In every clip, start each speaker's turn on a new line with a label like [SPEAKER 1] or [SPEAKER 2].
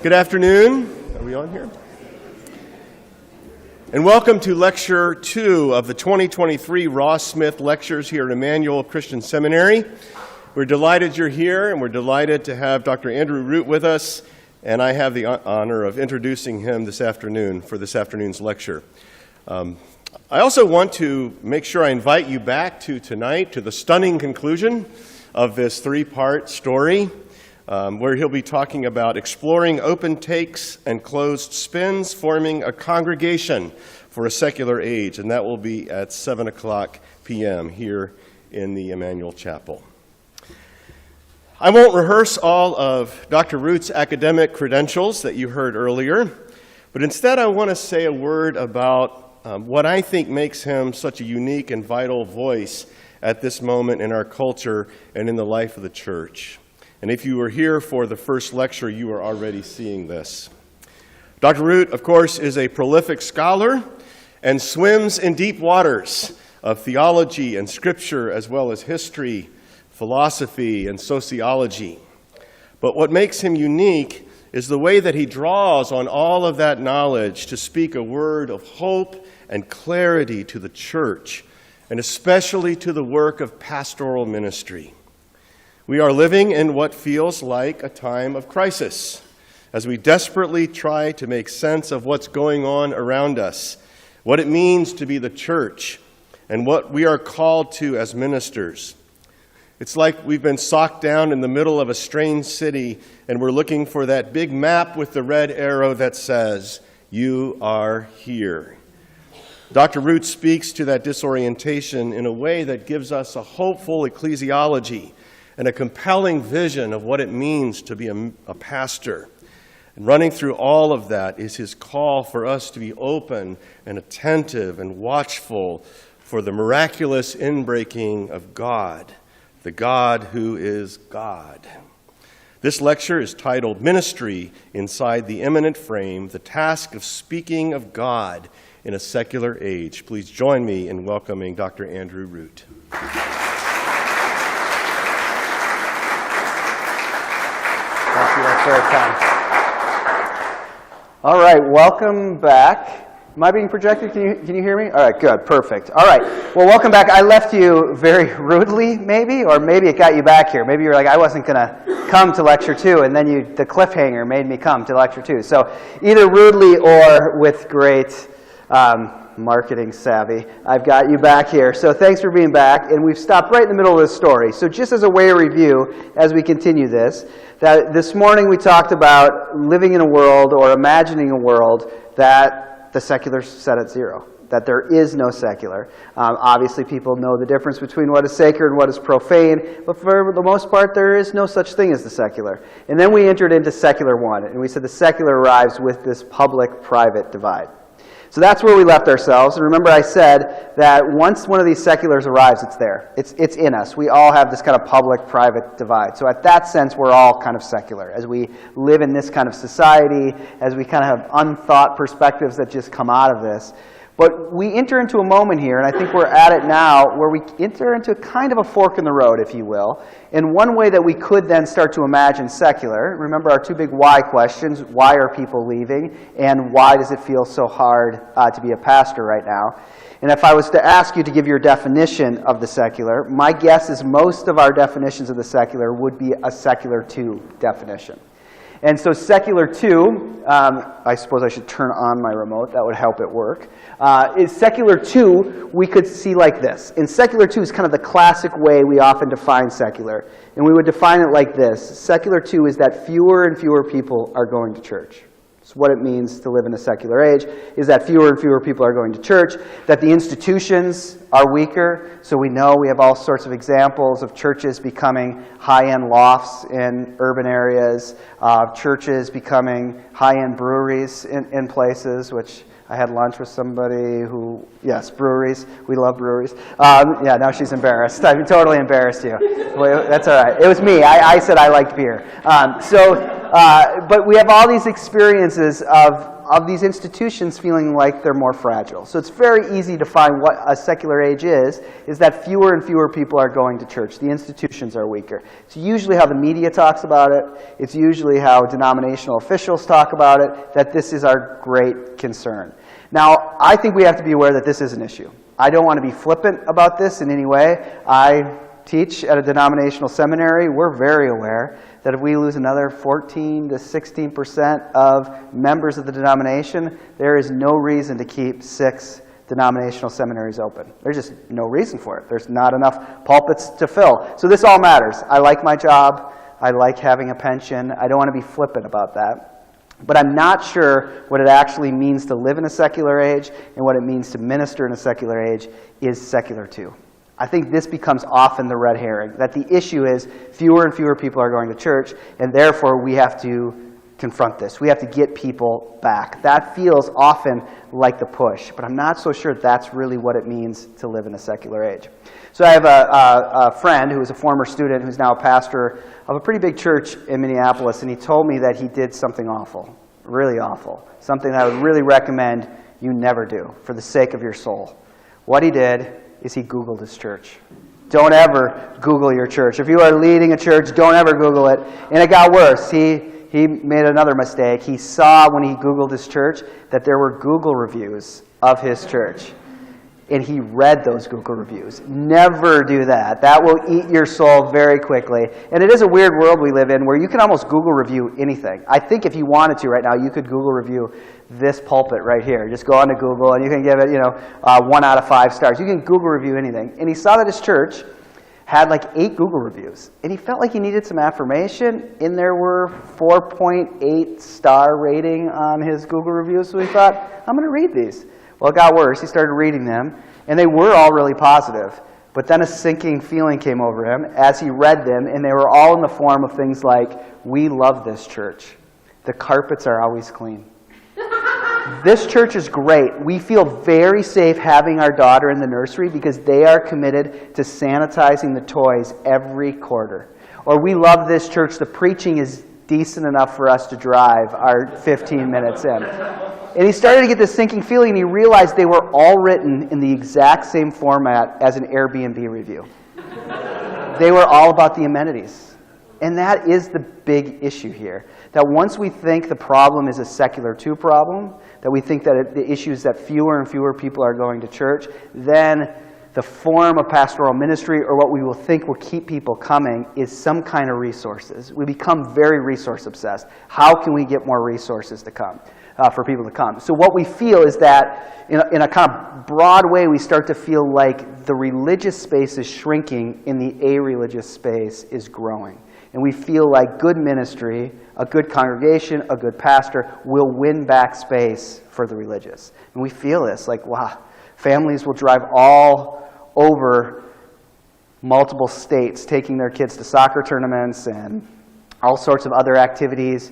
[SPEAKER 1] Good afternoon. Are we on here? And welcome to Lecture 2 of the 2023 Ross Smith Lectures here at Emmanuel Christian Seminary. We're delighted you're here, and we're delighted to have Dr. Andrew Root with us, and I have the honor of introducing him this afternoon for this afternoon's lecture. I also want to make sure I invite you back to tonight, to the stunning conclusion of this three-part story, where he'll be talking about exploring open takes and closed spins, forming a congregation for a secular age, and that will be at 7 o'clock p.m. here in the Emmanuel Chapel. I won't rehearse all of Dr. Root's academic credentials that you heard earlier, but instead I want to say a word about what I think makes him such a unique and vital voice at this moment in our culture and in the life of the church. And if you were here for the first lecture, you are already seeing this. Dr. Root, of course, is a prolific scholar and swims in deep waters of theology and scripture, as well as history, philosophy, and sociology. But what makes him unique is the way that he draws on all of that knowledge to speak a word of hope and clarity to the church, and especially to the work of pastoral ministry. We are living in what feels like a time of crisis, as we desperately try to make sense of what's going on around us, what it means to be the church, and what we are called to as ministers. It's like we've been socked down in the middle of a strange city, and we're looking for that big map with the red arrow that says, "You are here." Dr. Root speaks to that disorientation in a way that gives us a hopeful ecclesiology and a compelling vision of what it means to be a pastor. And running through all of that is his call for us to be open and attentive and watchful for the miraculous inbreaking of God, the God who is God. This lecture is titled Ministry Inside the Immanent Frame, the Task of Speaking of God in a Secular Age. Please join me in welcoming Dr. Andrew Root.
[SPEAKER 2] Thank you. That's very kind. All right, welcome back. Am I being projected? Can you hear me? All right, good, perfect. All right, well, welcome back. I left you very rudely, maybe, or maybe it got you back here. Maybe you were like, I wasn't going to come to Lecture 2, and then the cliffhanger made me come to Lecture 2. So either rudely or with great marketing savvy, I've got you back here. So thanks for being back, and we've stopped right in the middle of the story. So just as a way of review, as we continue this, that this morning we talked about living in a world or imagining a world that the secular set at zero, that there is no secular. Obviously, people know the difference between what is sacred and what is profane, but for the most part, there is no such thing as the secular. And then we entered into secular one, and we said the secular arrives with this public-private divide. So that's where we left ourselves. And remember I said that once one of these seculars arrives, it's there. It's in us. We all have this kind of public-private divide. So at that sense, we're all kind of secular. As we live in this kind of society, as we kind of have unthought perspectives that just come out of this. But we enter into a moment here, and I think we're at it now, where we enter into kind of a fork in the road, if you will. And one way that we could then start to imagine secular, remember our two big why questions, why are people leaving, and why does it feel so hard to be a pastor right now? And if I was to ask you to give your definition of the secular, my guess is most of our definitions of the secular would be a secular 2 definition. And so secular 2, I suppose I should turn on my remote, that would help it work. Is secular 2, we could see like this. And secular 2 is kind of the classic way we often define secular. And we would define it like this. Secular 2 is that fewer and fewer people are going to church. So what it means to live in a secular age is that fewer and fewer people are going to church, that the institutions are weaker. So we know we have all sorts of examples of churches becoming high-end lofts in urban areas, churches becoming high-end breweries in places, which I had lunch with somebody who, yes, breweries. We love breweries. Yeah, now she's embarrassed. I totally embarrassed you. Well, that's all right. It was me. I said I liked beer. But we have all these experiences of of these institutions feeling like they're more fragile. So it's very easy to find what a secular age is that fewer and fewer people are going to church. The institutions are weaker. It's usually how the media talks about it. It's usually how denominational officials talk about it, that this is our great concern. Now, I think we have to be aware that this is an issue. I don't want to be flippant about this in any way. I teach at a denominational seminary. We're very aware that if we lose another 14 to 16% of members of the denomination, there is no reason to keep 6 denominational seminaries open. There's just no reason for it. There's not enough pulpits to fill. So this all matters. I like my job. I like having a pension. I don't want to be flippant about that. But I'm not sure what it actually means to live in a secular age and what it means to minister in a secular age is secular too. I think this becomes often the red herring, that the issue is fewer and fewer people are going to church, and therefore we have to confront this. We have to get people back. That feels often like the push, but I'm not so sure that's really what it means to live in a secular age. So I have a friend who was a former student who's now a pastor of a pretty big church in Minneapolis, and he told me that he did something awful, really awful, something that I would really recommend you never do for the sake of your soul. What he did is he Googled his church. Don't ever Google your church. If you are leading a church, don't ever Google it. And it got worse. He made another mistake. He saw when he Googled his church that there were Google reviews of his church. And he read those Google reviews. Never do that. That will eat your soul very quickly. And it is a weird world we live in where you can almost Google review anything. I think if you wanted to right now, you could Google review this pulpit right here. Just go onto Google and you can give it, 1 out of 5 stars. You can Google review anything. And he saw that his church had like 8 Google reviews. And he felt like he needed some affirmation. And there were 4.8 star rating on his Google reviews. So he thought, I'm going to read these. Well, it got worse. He started reading them, and they were all really positive. But then a sinking feeling came over him as he read them, and they were all in the form of things like, we love this church. The carpets are always clean. This church is great. We feel very safe having our daughter in the nursery because they are committed to sanitizing the toys every quarter. Or we love this church. The preaching is decent enough for us to drive our 15 minutes in. And he started to get this sinking feeling, and he realized they were all written in the exact same format as an Airbnb review. They were all about the amenities. And that is the big issue here. That once we think the problem is a secular II problem, that we think that the issue is that fewer and fewer people are going to church, then the form of pastoral ministry, or what we will think will keep people coming, is some kind of resources. We become very resource obsessed. How can we get more resources to come? For people to come. So what we feel is that in a kind of broad way, we start to feel like the religious space is shrinking and the a-religious space is growing. And we feel like good ministry, a good congregation, a good pastor will win back space for the religious. And we feel this, like, wow, families will drive all over multiple states, taking their kids to soccer tournaments and all sorts of other activities,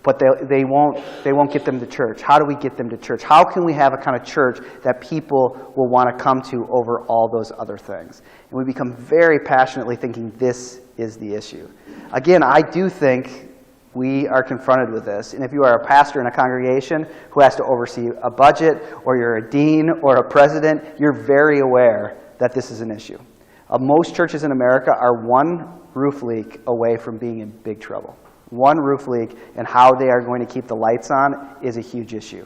[SPEAKER 2] but they won't get them to church. How do we get them to church? How can we have a kind of church that people will want to come to over all those other things? And we become very passionately thinking this is the issue. Again, I do think we are confronted with this. And if you are a pastor in a congregation who has to oversee a budget, or you're a dean or a president, you're very aware that this is an issue. Most churches in America are one roof leak away from being in big trouble. One roof leak, and how they are going to keep the lights on is a huge issue.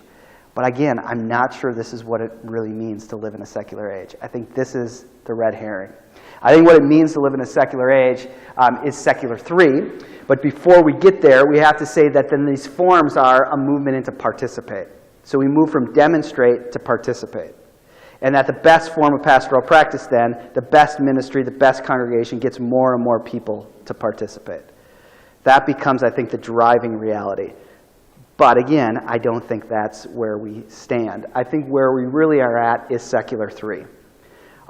[SPEAKER 2] But again, I'm not sure this is what it really means to live in a secular age. I think this is the red herring. I think what it means to live in a secular age is secular III. But before we get there, we have to say that then these forms are a movement into participate. So we move from demonstrate to participate. And that the best form of pastoral practice then, the best ministry, the best congregation gets more and more people to participate. That becomes, I think, the driving reality. But again, I don't think that's where we stand. I think where we really are at is secular III.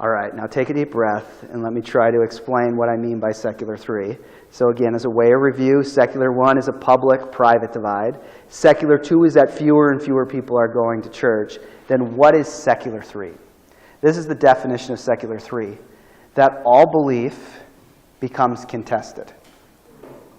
[SPEAKER 2] All right, now take a deep breath and let me try to explain what I mean by secular III. So again, as a way of review, secular I is a public-private divide. Secular II is that fewer and fewer people are going to church. Then what is secular III? This is the definition of secular III, that all belief becomes contested.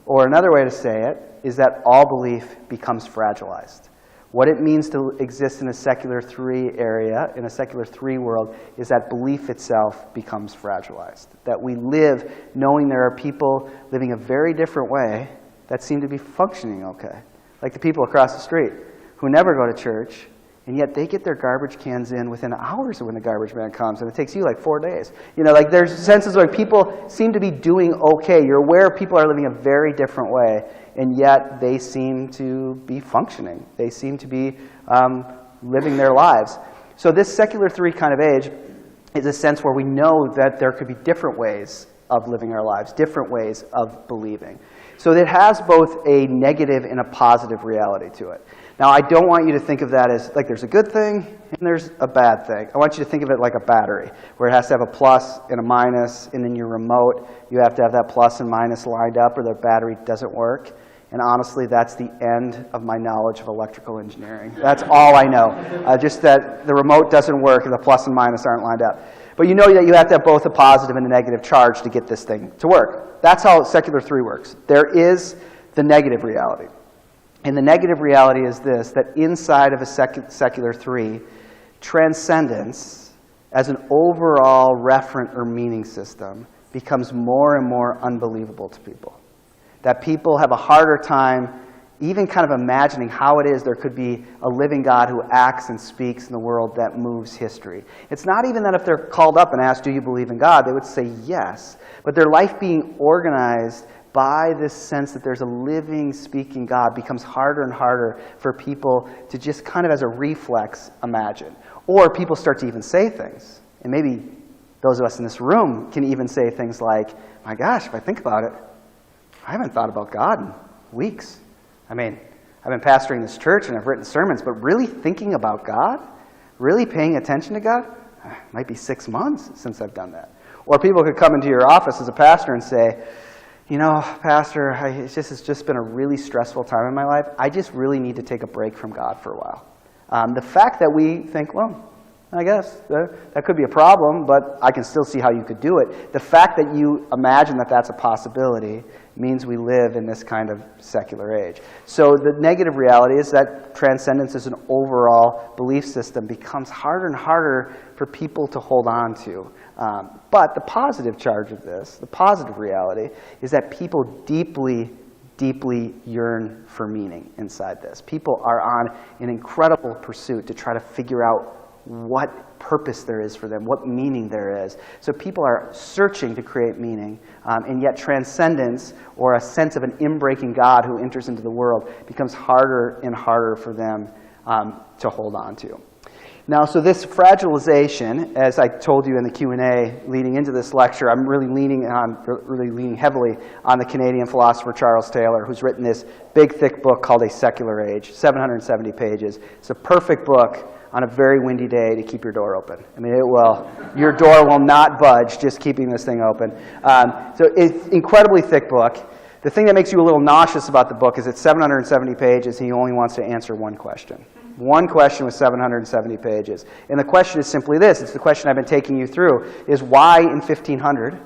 [SPEAKER 2] Or another way to say it is that all belief becomes fragilized. What it means to exist in a secular 3 area, in a secular 3 world, is that belief itself becomes fragilized. That we live knowing there are people living a very different way that seem to be functioning okay. Like the people across the street who never go to church, and yet they get their garbage cans in within hours of when the garbage man comes, and it takes you like 4 days. You know, like there's senses where people seem to be doing okay. You're aware people are living a very different way, and yet they seem to be functioning. They seem to be living their lives. So this secular 3 kind of age is a sense where we know that there could be different ways of living our lives, different ways of believing. So it has both a negative and a positive reality to it. Now, I don't want you to think of that as like there's a good thing and there's a bad thing. I want you to think of it like a battery, where it has to have a plus and a minus, and then your remote, you have to have that plus and minus lined up or the battery doesn't work. And honestly, that's the end of my knowledge of electrical engineering. That's all I know. Just that the remote doesn't work and the plus and minus aren't lined up. But you know that you have to have both a positive and a negative charge to get this thing to work. That's how secular 3 works. There is the negative reality. And the negative reality is this, that inside of a secular 3, transcendence as an overall referent or meaning system becomes more and more unbelievable to people. That people have a harder time even kind of imagining how it is there could be a living God who acts and speaks in the world that moves history. It's not even that if they're called up and asked, do you believe in God, they would say yes. But their life being organized by this sense that there's a living, speaking God becomes harder and harder for people to just kind of as a reflex imagine. Or people start to even say things. And maybe those of us in this room can even say things like, my gosh, if I think about it, I haven't thought about God in weeks. I mean, I've been pastoring this church and I've written sermons, but really thinking about God, really paying attention to God, might be 6 months since I've done that. Or people could come into your office as a pastor and say, you know, Pastor, it's just been a really stressful time in my life. I just really need to take a break from God for a while. The fact that we think, well, I guess that could be a problem, but I can still see how you could do it. The fact that you imagine that that's a possibility means we live in this kind of secular age. So the negative reality is that transcendence as an overall belief system becomes harder and harder for people to hold on to. But the positive charge of this, the positive reality, is that people deeply, deeply yearn for meaning inside this. People are on an incredible pursuit to try to figure out what purpose there is for them, what meaning there is. So people are searching to create meaning, and yet transcendence, or a sense of an inbreaking God who enters into the world, becomes harder and harder for them to hold on to. Now, so this fragilization, as I told you in the Q&A leading into this lecture, I'm really leaning heavily on the Canadian philosopher Charles Taylor, who's written this big, thick book called A Secular Age, 770 pages. It's a perfect book on a very windy day to keep your door open. I mean, your door will not budge just keeping this thing open. So it's an incredibly thick book. The thing that makes you a little nauseous about the book is it's 770 pages and he only wants to answer one question. One question with 770 pages. And the question is simply this, it's the question I've been taking you through, is why in 1500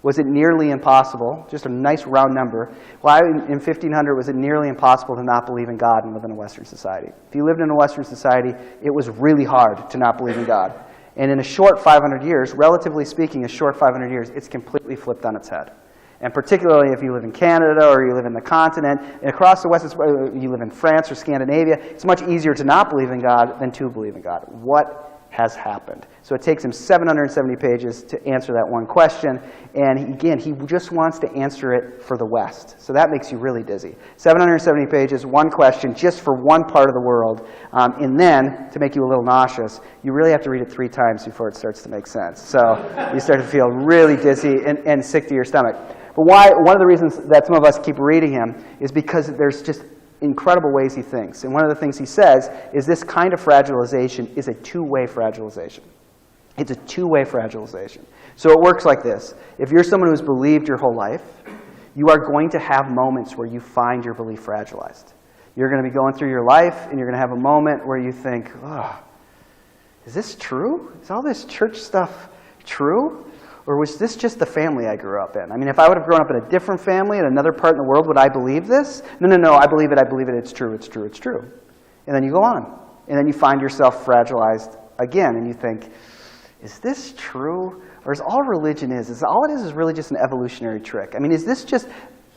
[SPEAKER 2] was it nearly impossible, just a nice round number, why in 1500 was it nearly impossible to not believe in God and live in a Western society? If you lived in a Western society, it was really hard to not believe in God. And in a short 500 years, relatively speaking, a short 500 years, it's completely flipped on its head. And particularly if you live in Canada or you live in the continent, and across the West, you live in France or Scandinavia, it's much easier to not believe in God than to believe in God. What has happened? So it takes him 770 pages to answer that one question, and again, he just wants to answer it for the West. So that makes you really dizzy. 770 pages, one question, just for one part of the world, and then, to make you a little nauseous, you really have to read it 3 times before it starts to make sense. So you start to feel really dizzy and sick to your stomach. But one of the reasons that some of us keep reading him is because there's just incredible ways he thinks. And one of the things he says is this kind of fragilization is a two-way fragilization. It's a two-way fragilization. So it works like this. If you're someone who's believed your whole life, you are going to have moments where you find your belief fragilized. You're going to be going through your life, and you're going to have a moment where you think, oh, is this true? Is all this church stuff true? Or was this just the family I grew up in? I mean, if I would have grown up in a different family in another part in the world, would I believe this? No, I believe it, it's true, it's true, it's true. And then you go on. And then you find yourself fragilized again, and you think, is this true? Or is all religion is all it is really just an evolutionary trick? I mean, is this just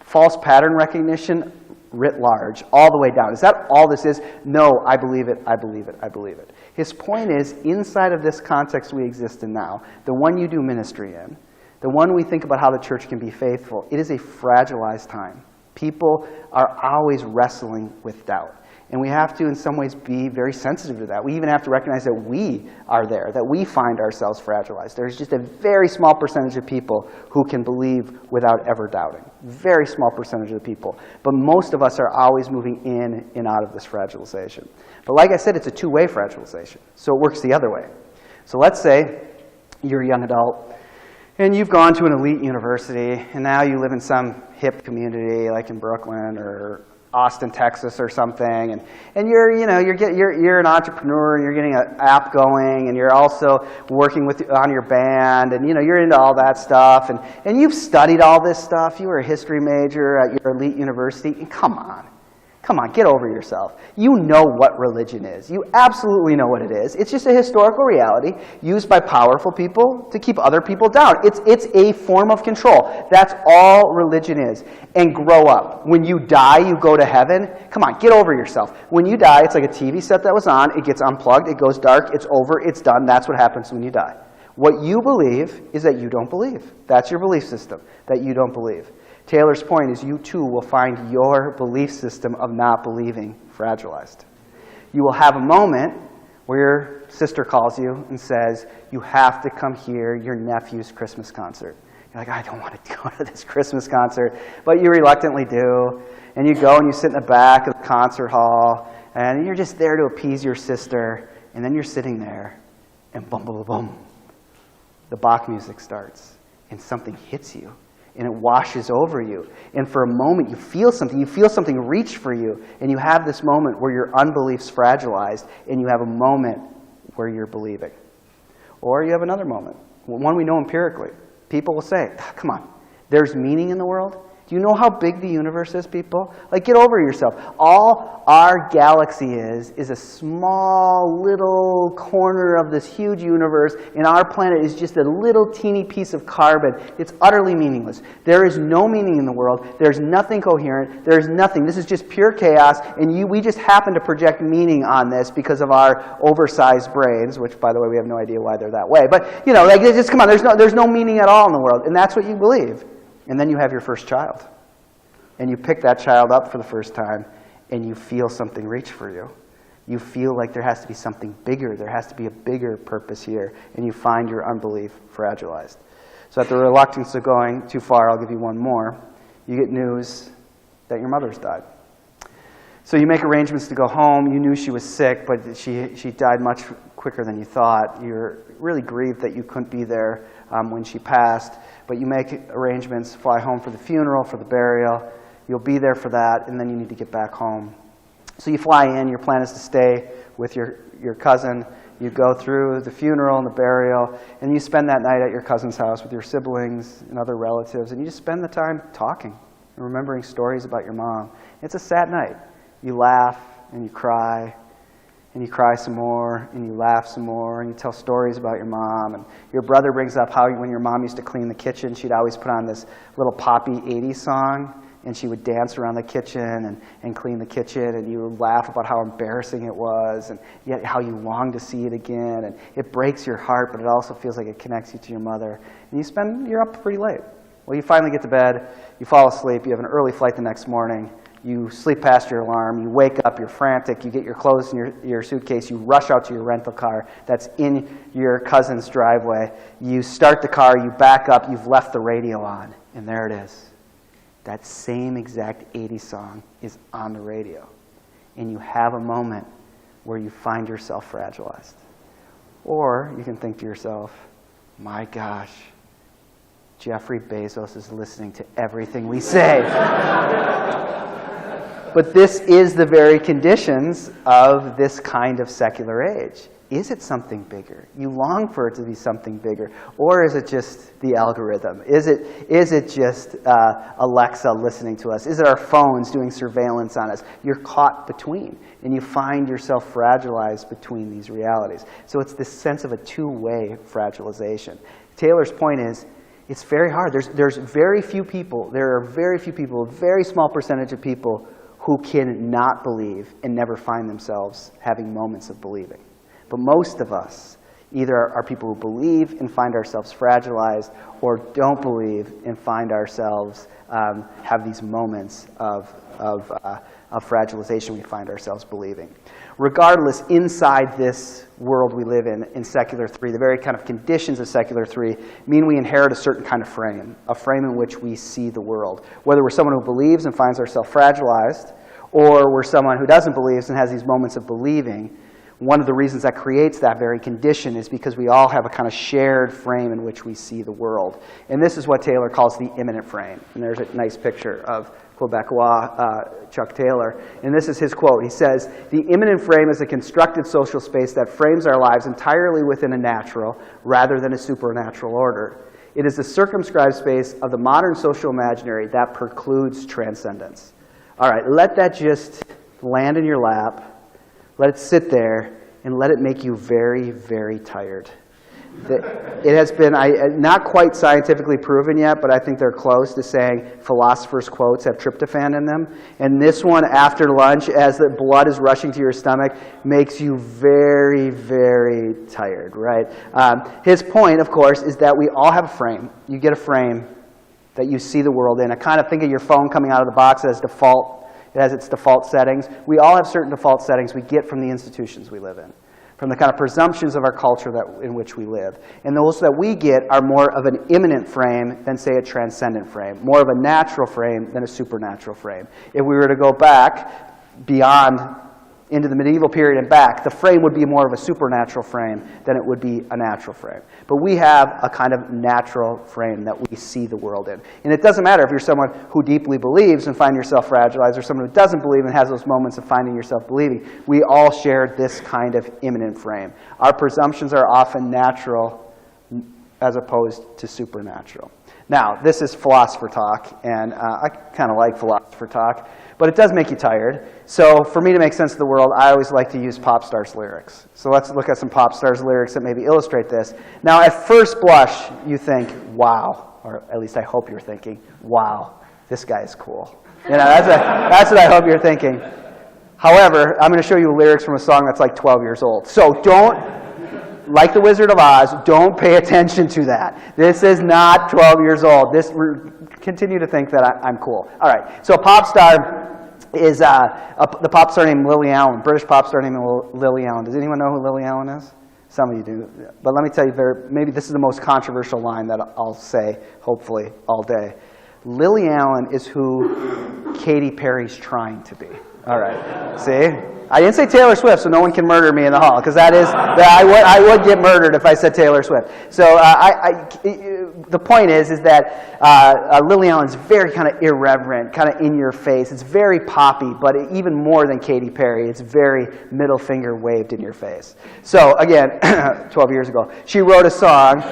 [SPEAKER 2] false pattern recognition writ large, all the way down? Is that all this is? No, I believe it, I believe it, I believe it. His point is, inside of this context we exist in now, the one you do ministry in, the one we think about how the church can be faithful, it is a fragilized time. People are always wrestling with doubt. And we have to, in some ways, be very sensitive to that. We even have to recognize that we are there, that we find ourselves fragilized. There's just a very small percentage of people who can believe without ever doubting. Very small percentage of the people. But most of us are always moving in and out of this fragilization. But like I said, it's a two-way fragilization. So it works the other way. So let's say you're a young adult, and you've gone to an elite university, and now you live in some hip community, like in Brooklyn or Austin, Texas, or something, and you're an entrepreneur, and you're getting an app going, and you're also working on your band, and you're into all that stuff, and you've studied all this stuff. You were a history major at your elite university. And come on, get over yourself. You know what religion is. You absolutely know what it is. It's just a historical reality used by powerful people to keep other people down. It's a form of control. That's all religion is. And grow up. When you die, you go to heaven. Come on, get over yourself. When you die, it's like a TV set that was on. It gets unplugged. It goes dark. It's over. It's done. That's what happens when you die. What you believe is that you don't believe. That's your belief system, that you don't believe. Taylor's point is you too will find your belief system of not believing fragilized. You will have a moment where your sister calls you and says, you have to come hear your nephew's Christmas concert. You're like, I don't want to go to this Christmas concert, but you reluctantly do. And you go and you sit in the back of the concert hall, and you're just there to appease your sister, and then you're sitting there, and boom, boom, boom, the Bach music starts, and something hits you. And it washes over you. And for a moment, you feel something reach for you, and you have this moment where your unbelief's fragilized, and you have a moment where you're believing. Or you have another moment, one we know empirically. People will say, come on, there's meaning in the world? Do you know how big the universe is, people? Like, get over yourself. All our galaxy is a small little corner of this huge universe, and our planet is just a little teeny piece of carbon. It's utterly meaningless. There is no meaning in the world. There's nothing coherent. There's nothing. This is just pure chaos, and we just happen to project meaning on this because of our oversized brains, which, by the way, we have no idea why they're that way. But, like, just come on, there's no meaning at all in the world, and that's what you believe. And then you have your first child. And you pick that child up for the first time, and you feel something reach for you. You feel like there has to be something bigger. There has to be a bigger purpose here. And you find your unbelief fragilized. So at the reluctance of going too far, I'll give you one more. You get news that your mother's died. So you make arrangements to go home. You knew she was sick, but she died much quicker than you thought. You're really grieved that you couldn't be there when she passed. But you make arrangements, fly home for the funeral, for the burial. You'll be there for that, and then you need to get back home. So you fly in. Your plan is to stay with your cousin. You go through the funeral and the burial, and you spend that night at your cousin's house with your siblings and other relatives, and you just spend the time talking and remembering stories about your mom. It's a sad night. You laugh, and you cry some more, and you laugh some more, and you tell stories about your mom. And your brother brings up how when your mom used to clean the kitchen, she'd always put on this little poppy 80s song, and she would dance around the kitchen and clean the kitchen, and you would laugh about how embarrassing it was, and yet how you long to see it again. And it breaks your heart, but it also feels like it connects you to your mother. And you're up pretty late. Well, you finally get to bed, you fall asleep, you have an early flight the next morning. You sleep past your alarm, you wake up, you're frantic, you get your clothes in your suitcase, you rush out to your rental car that's in your cousin's driveway. You start the car, you back up, you've left the radio on, and there it is. That same exact 80s song is on the radio. And you have a moment where you find yourself fragilized. Or you can think to yourself, my gosh, Jeffrey Bezos is listening to everything we say. But this is the very conditions of this kind of secular age. is it something bigger? You long for it to be something bigger. Or is it just the algorithm? Is it just Alexa listening to us? Is it our phones doing surveillance on us? You're caught between, and you find yourself fragilized between these realities. So it's this sense of a two-way fragilization. Taylor's point is, it's very hard. There's very few people, there are very few people, a very small percentage of people who can not believe and never find themselves having moments of believing. But most of us either are people who believe and find ourselves fragilized, or don't believe and find ourselves have these moments of fragilization we find ourselves believing. Regardless, inside this world we live in secular 3, the very kind of conditions of secular 3 mean we inherit a certain kind of frame, a frame in which we see the world. Whether we're someone who believes and finds ourselves fragilized, or we're someone who doesn't believe and has these moments of believing, one of the reasons that creates that very condition is because we all have a kind of shared frame in which we see the world. And this is what Taylor calls the immanent frame. And there's a nice picture of Quebecois Chuck Taylor. And this is his quote. He says, "The immanent frame is a constructed social space that frames our lives entirely within a natural rather than a supernatural order. It is the circumscribed space of the modern social imaginary that precludes transcendence." All right, let that just land in your lap. Let it sit there, and let it make you very, very tired. It has been not quite scientifically proven yet, but I think they're close to saying philosophers' quotes have tryptophan in them. And this one, after lunch, as the blood is rushing to your stomach, makes you very, very tired, right? His point, of course, is that we all have a frame. You get a frame that you see the world in. I kind of think of your phone coming out of the box as default. It has its default settings. We all have certain default settings we get from the institutions we live in, from the kind of presumptions of our culture in which we live. And those that we get are more of an immanent frame than, say, a transcendent frame, more of a natural frame than a supernatural frame. If we were to go back beyond into the medieval period and back, the frame would be more of a supernatural frame than it would be a natural frame. But we have a kind of natural frame that we see the world in. And it doesn't matter if you're someone who deeply believes and find yourself fragilized, or someone who doesn't believe and has those moments of finding yourself believing. We all share this kind of immanent frame. Our presumptions are often natural as opposed to supernatural. Now, this is philosopher talk, and I kind of like philosopher talk, but it does make you tired. So for me to make sense of the world, I always like to use pop stars' lyrics. So let's look at some pop stars' lyrics that maybe illustrate this. Now, at first blush, you think, wow, or at least I hope you're thinking, wow, this guy is cool. You know, that's what I hope you're thinking. However, I'm going to show you lyrics from a song that's like 12 years old. So don't, like the Wizard of Oz, don't pay attention to that. This is not 12 years old. Continue to think that I'm cool. All right, so a pop star is the pop star named Lily Allen, British pop star named Lily Allen. Does anyone know who Lily Allen is? Some of you do. But let me tell you, maybe this is the most controversial line that I'll say, hopefully, all day. Lily Allen is who Katy Perry's trying to be. All right, see? I didn't say Taylor Swift, so no one can murder me in the hall, because I would get murdered if I said Taylor Swift. So the point is that Lily Allen's very kind of irreverent, kind of in your face. It's very poppy, but even more than Katy Perry, it's very middle finger waved in your face. So again, 12 years ago, she wrote a song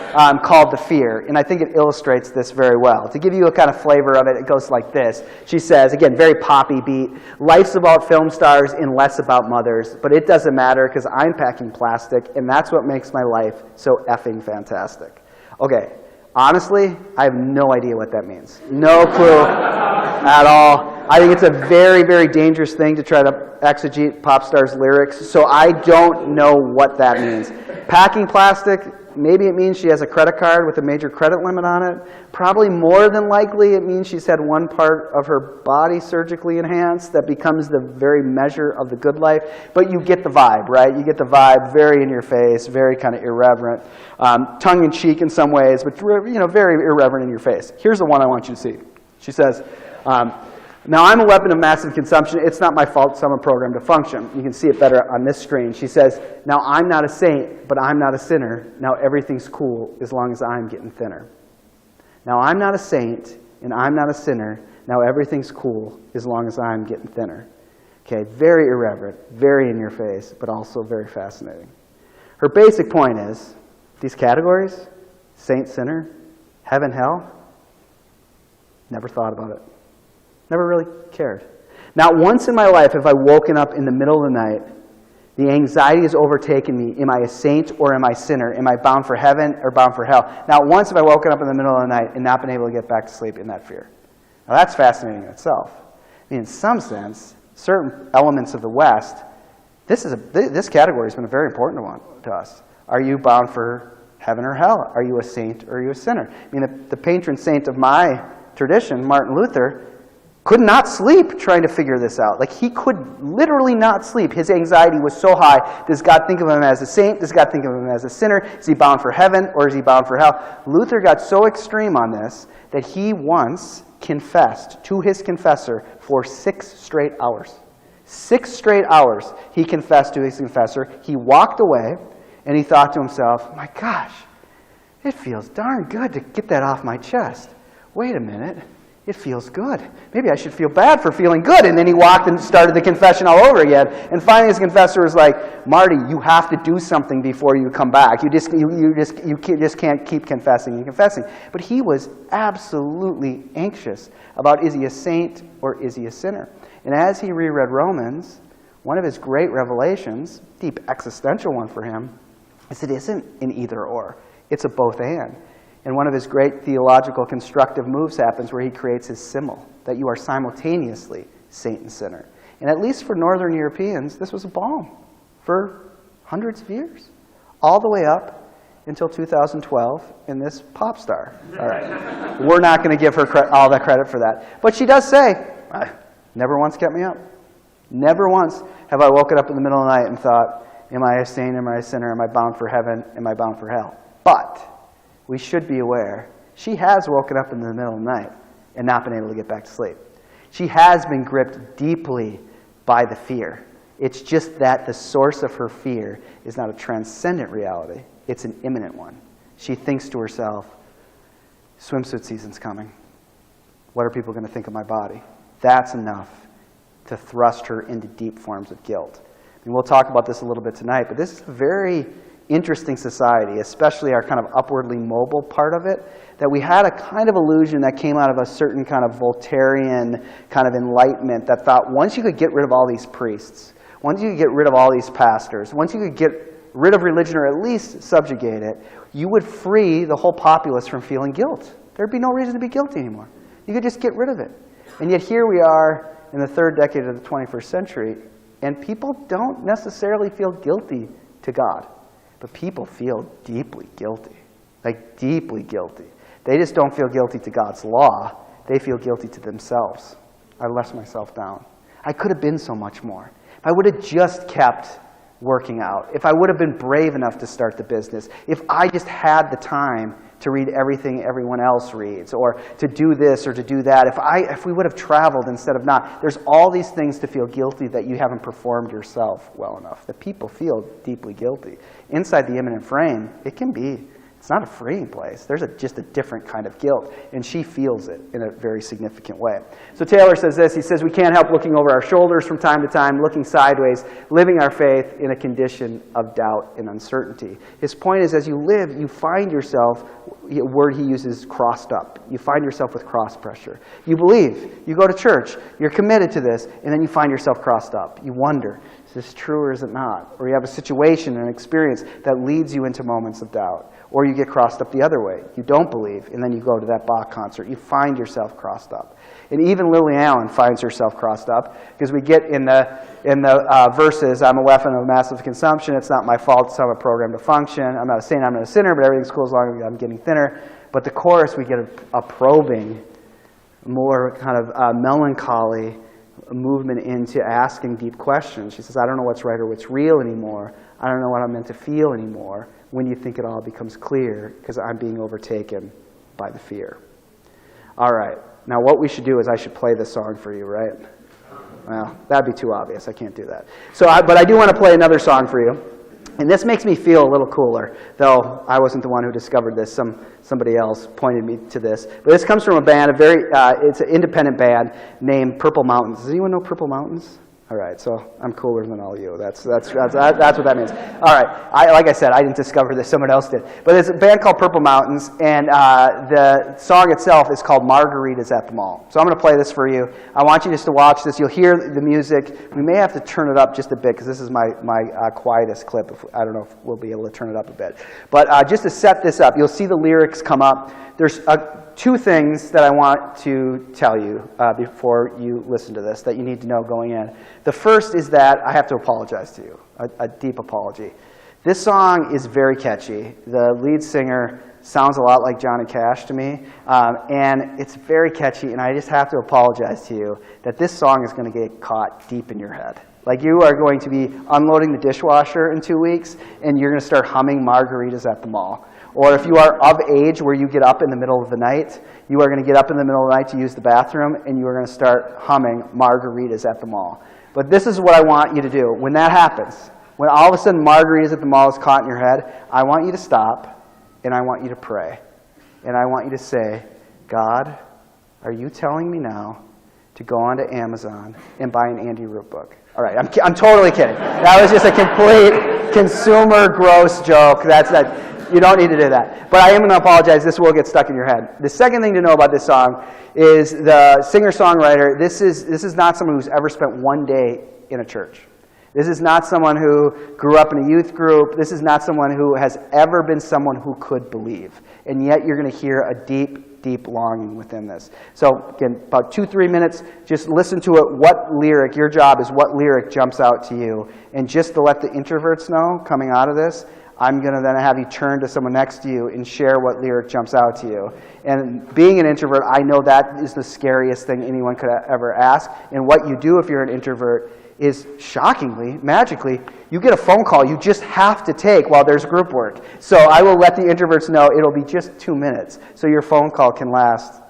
[SPEAKER 2] called "The Fear," and I think it illustrates this very well. To give you a kind of flavor of it, it goes like this. She says, again, very poppy beat, "Life's about film stars and less about mothers, but it doesn't matter because I'm packing plastic, and that's what makes my life so effing fantastic." Okay, honestly, I have no idea what that means. No clue at all. I think it's a very, very dangerous thing to try to exegete pop stars' lyrics, so I don't know what that means. Packing plastic, maybe it means she has a credit card with a major credit limit on it. Probably more than likely it means she's had one part of her body surgically enhanced that becomes the very measure of the good life. But you get the vibe, right? You get the vibe, very in your face, very kind of irreverent, tongue-in-cheek in some ways, but very irreverent in your face. Here's the one I want you to see. She says, "Now I'm a weapon of massive consumption. It's not my fault someone programmed to function." You can see it better on this screen. She says, "Now I'm not a saint, but I'm not a sinner. Now everything's cool as long as I'm getting thinner." Now I'm not a saint, and I'm not a sinner. Now everything's cool as long as I'm getting thinner. Okay, very irreverent, very in your face, but also very fascinating. Her basic point is, these categories, saint, sinner, heaven, hell, never thought about it. Never really cared. Not once in my life have I woken up in the middle of the night, the anxiety has overtaken me. Am I a saint or am I a sinner? Am I bound for heaven or bound for hell? Not once have I woken up in the middle of the night and not been able to get back to sleep in that fear. Now that's fascinating in itself. I mean, in some sense, certain elements of the West, this category has been a very important one to us. Are you bound for heaven or hell? Are you a saint or are you a sinner? I mean, the patron saint of my tradition, Martin Luther, could not sleep trying to figure this out. Like, he could literally not sleep. His anxiety was so high. Does God think of him as a saint? Does God think of him as a sinner? Is he bound for heaven or is he bound for hell? Luther got so extreme on this that he once confessed to his confessor for 6 straight hours. 6 straight hours he confessed to his confessor. He walked away and he thought to himself, my gosh, it feels darn good to get that off my chest. Wait a minute. It feels good. Maybe I should feel bad for feeling good. And then he walked and started the confession all over again. And finally his confessor was like, Marty, you have to do something before you come back. You just can't keep confessing and confessing. But he was absolutely anxious about, is he a saint or is he a sinner? And as he reread Romans, one of his great revelations, deep existential one for him, is it isn't an either or. It's a both and. And one of his great theological constructive moves happens where he creates his simile, that you are simultaneously saint and sinner. And at least for Northern Europeans, this was a balm for hundreds of years, all the way up until 2012 in this pop star. All right. We're not going to give her all the credit for that. But she does say, never once kept me up. Never once have I woken up in the middle of the night and thought, am I a saint, am I a sinner, am I bound for heaven, am I bound for hell? But we should be aware, she has woken up in the middle of the night and not been able to get back to sleep. She has been gripped deeply by the fear. It's just that the source of her fear is not a transcendent reality. It's an immanent one. She thinks to herself, swimsuit season's coming. What are people going to think of my body? That's enough to thrust her into deep forms of guilt. And we'll talk about this a little bit tonight, but this is a very interesting society, especially our kind of upwardly mobile part of it, that we had a kind of illusion that came out of a certain kind of Voltairean kind of enlightenment that thought once you could get rid of all these priests, once you could get rid of all these pastors, once you could get rid of religion or at least subjugate it, you would free the whole populace from feeling guilt. There'd be no reason to be guilty anymore. You could just get rid of it. And yet here we are in the 3rd decade of the 21st century, and people don't necessarily feel guilty to God. But people feel deeply guilty, like deeply guilty. They just don't feel guilty to God's law. They feel guilty to themselves. I let myself down. I could have been so much more. If I would have just kept working out, if I would have been brave enough to start the business, if I just had the time to read everything everyone else reads, or to do this or to do that, if we would have traveled instead of not. There's all these things to feel guilty that you haven't performed yourself well enough, that people feel deeply guilty. Inside the immanent frame, it's not a freeing place. There's just a different kind of guilt, and she feels it in a very significant way. So Taylor says this, he says, we can't help looking over our shoulders from time to time, looking sideways, living our faith in a condition of doubt and uncertainty. His point is, as you live, you find yourself, a word he uses, crossed up. You find yourself with cross pressure. You believe, you go to church, you're committed to this, and then you find yourself crossed up. You wonder, is this true or is it not? Or you have a situation, an experience that leads you into moments of doubt. Or you get crossed up the other way. You don't believe, and then you go to that Bach concert. You find yourself crossed up. And even Lily Allen finds herself crossed up, because we get in the verses, I'm a weapon of massive consumption, it's not my fault, so I'm a program to function, I'm not a saint, I'm not a sinner, but everything's cool as long as I'm getting thinner. But the chorus, we get a probing, more kind of melancholy movement into asking deep questions. She says, I don't know what's right or what's real anymore. I don't know what I'm meant to feel anymore. When you think it all becomes clear, because I'm being overtaken by the fear. All right. Now what we should do is I should play this song for you, right? Well, that'd be too obvious. I can't do that. But I do want to play another song for you. And this makes me feel a little cooler, though I wasn't the one who discovered this. Somebody else pointed me to this. But this comes from a band, it's an independent band named Purple Mountains. Does anyone know Purple Mountains? All right, so I'm cooler than all you. That's what that means. All right, like I said, I didn't discover this, someone else did. But there's a band called Purple Mountains, and the song itself is called Margaritas at the Mall. So I'm going to play this for you. I want you just to watch this. You'll hear the music. We may have to turn it up just a bit, because this is my quietest clip. I don't know if we'll be able to turn it up a bit. But just to set this up, you'll see the lyrics come up. There's two things that I want to tell you before you listen to this that you need to know going in. The first is that I have to apologize to you, a deep apology. This song is very catchy. The lead singer sounds a lot like Johnny Cash to me, and it's very catchy, and I just have to apologize to you that this song is going to get caught deep in your head. Like, you are going to be unloading the dishwasher in 2 weeks, and you're going to start humming Margaritas at the Mall. Or if you are of age where you get up in the middle of the night, you are going to get up in the middle of the night to use the bathroom, and you are going to start humming Margaritas at the Mall. But this is what I want you to do. When that happens, when all of a sudden Margaritas at the Mall is caught in your head, I want you to stop, and I want you to pray. And I want you to say, God, are you telling me now to go onto Amazon and buy an Andy Root book? All right, I'm totally kidding. That was just a complete consumer gross joke. You don't need to do that. But I am going to apologize. This will get stuck in your head. The second thing to know about this song is the singer-songwriter, this is not someone who's ever spent one day in a church. This is not someone who grew up in a youth group. This is not someone who has ever been someone who could believe. And yet you're going to hear a deep, deep longing within this. So again, about 2-3 minutes, just listen to it. What lyric, your job is what lyric jumps out to you. And just to let the introverts know coming out of this, I'm going to then have you turn to someone next to you and share what lyric jumps out to you. And being an introvert, I know that is the scariest thing anyone could ever ask. And what you do if you're an introvert is, shockingly, magically, you get a phone call you just have to take while there's group work. So I will let the introverts know it'll be just 2 minutes. So your phone call can last,